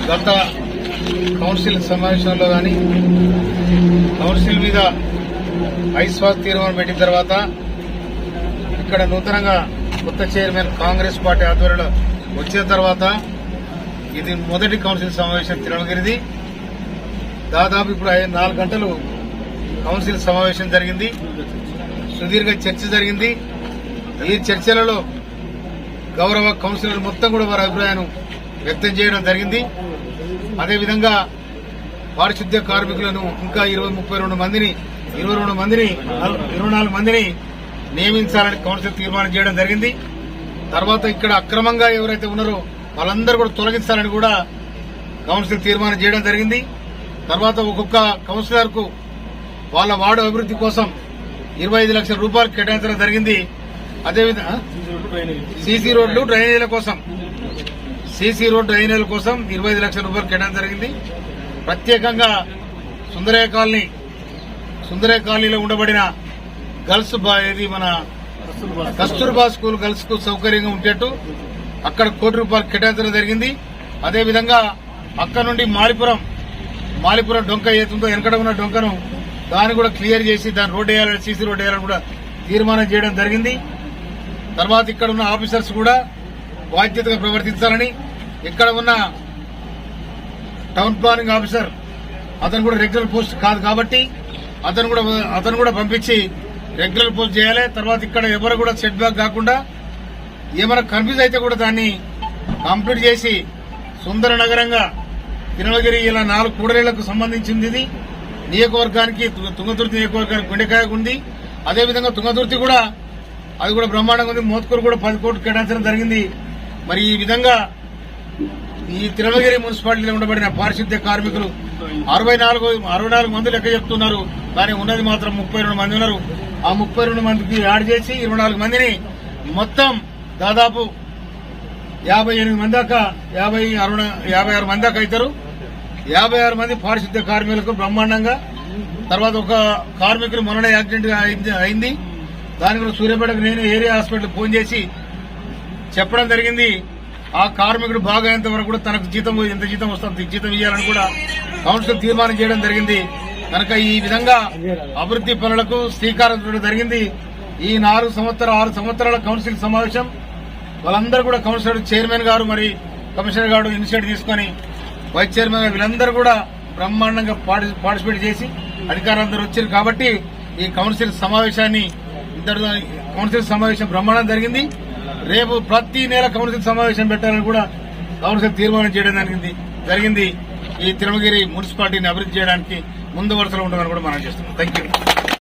గత కౌన్సిల్ సమావేశంలో కానీ కౌన్సిల్ మీద ఐశ్వాస్ తీర్మానం పెట్టిన తర్వాత ఇక్కడ నూతనంగా కొత్త చైర్మన్ కాంగ్రెస్ పార్టీ ఆధ్వర్యంలో వచ్చిన తర్వాత ఇది మొదటి కౌన్సిల్ సమావేశం తిరుమలగిరిది. దాదాపు ఇప్పుడు 4 గంటలు కౌన్సిల్ సమావేశం జరిగింది. సుదీర్ఘ చర్చ జరిగింది. ఈ చర్చలలో గౌరవ కౌన్సిలర్ మొత్తం కూడా వారి అభిప్రాయాన్ని వ్యక్తం చేయడం జరిగింది. అదేవిధంగా పారిశుద్ధ్య కార్మికులను ఇంకా 24 మందిని నియమించాలని కౌన్సిల్ తీర్మానం చేయడం జరిగింది. తర్వాత ఇక్కడ అక్రమంగా ఎవరైతే ఉన్నారో వాళ్ళందరూ కూడా తొలగించాలని కూడా కౌన్సిల్ తీర్మానం చేయడం జరిగింది. తర్వాత ఒక్కొక్క కౌన్సిలర్ కు వాళ్ళ వార్డు అభివృద్ది కోసం 25 లక్షల రూపాయలు కేటాయించడం జరిగింది. అదేవిధంగా సీసీ రోడ్డు డ్రైనేజీల కోసం 25 లక్షల రూపాయలు కేటాయించడం జరిగింది. ప్రత్యేకంగా సుందరయ్య కాలనీలో ఉండబడిన గర్ల్స్ ఇది మన కస్తూర్బా స్కూల్ గర్ల్స్ కు సౌకర్యంగా ఉండేట్టు అక్కడ ₹1 కోటి కేటాయించడం జరిగింది. అదేవిధంగా అక్కడ నుండి మాలిపురం డొంక ఏతుందో వెనకడ ఉన్న డొంకను దాన్ని కూడా క్లియర్ చేసి దాన్ని రోడ్డు వేయాలని సీసీ రోడ్డు వేయాలని కూడా తీర్మానం చేయడం జరిగింది. తర్వాత ఇక్కడ ఉన్న ఆఫీసర్స్ కూడా బాధ్యతగా ప్రవర్తించాలని, ఇక్కడ ఉన్న టౌన్ ప్లానింగ్ ఆఫీసర్ అతను కూడా రెగ్యులర్ పోస్ట్ కాదు కాబట్టి అతను కూడా పంపించి రెగ్యులర్ పోస్ట్ చేయాలి. తర్వాత ఇక్కడ ఎవరు కూడా సెట్ బ్యాక్ కాకుండా ఏమైనా కన్ఫ్యూజ్ అయితే కూడా దాన్ని కంప్లీట్ చేసి సుందర నగరంగా తిరుమలగిరి ఇలా 4 కూడలీలకు సంబంధించింది. ఇది నియోజకవర్గానికి తుంగతుర్తి నియోజకవర్గానికి గుండెకాయకు ఉంది. అదేవిధంగా తుంగతుర్తి కూడా అది కూడా బ్రహ్మాండంగా ఉంది. మోత్కూరు కూడా 10 కోట్లు కేటాయించడం జరిగింది. మరి ఈ విధంగా ఈ తిరుమలగిరి మున్సిపాలిటీలో ఉండబడిన పారిశుద్ధ్య కార్మికులు 64 మంది లెక్క చెప్తున్నారు. కానీ ఉన్నది మాత్రం 32 మంది ఉన్నారు. ఆ 32 మందికి యాడ్ చేసి 24 మందిని మొత్తం దాదాపు 58 మంది దాకా 56 మంది దాకా అవుతారు. 56 మంది పారిశుద్ధ్య కార్మికులకు బ్రహ్మాండంగా. తర్వాత ఒక కార్మికులు మొన్ననే యాక్సిడెంట్ అయింది. దానికి కూడా సూర్యాపేటకు నేను ఏరియా హాస్పిటల్ ఫోన్ చేసి చెప్పడం జరిగింది. ఆ కార్మికుడు బాగా అయ్యేంత వరకు కూడా తనకు ఎంత జీతం వస్తుంది జీతం ఇవ్వాలని కూడా కౌన్సిల్ తీర్మానం చేయడం జరిగింది. కనుక ఈ విధంగా అభివృద్ది పనులకు శ్రీకారం చుట్టడం జరిగింది. ఈ 6 సంవత్సరాల కౌన్సిల్ సమావేశం వాళ్ళందరూ కూడా కౌన్సిలర్ చైర్మన్ గారు మరి కమిషనర్ గారు ఇనిషియేటివ్ తీసుకుని వైస్ చైర్మన్ గారు వీళ్ళందరూ కూడా బ్రహ్మాండంగా పార్టిసిపేట్ చేసి అధికారులందరూ వచ్చారు. కాబట్టి ఈ కౌన్సిల్ సమావేశం బ్రహ్మాండం జరిగింది. రేపు ప్రతి నెల కౌన్సిల్ సమావేశం పెట్టాలని కూడా కౌన్సిల్ తీర్మానం చేయడం జరిగింది. ఈ తిరుమలగిరి మున్సిపాలిటీని అభివృద్ధి చేయడానికి ముందు వరుసలో ఉంటుందని కూడా మనం చేస్తున్నాం. Thank you.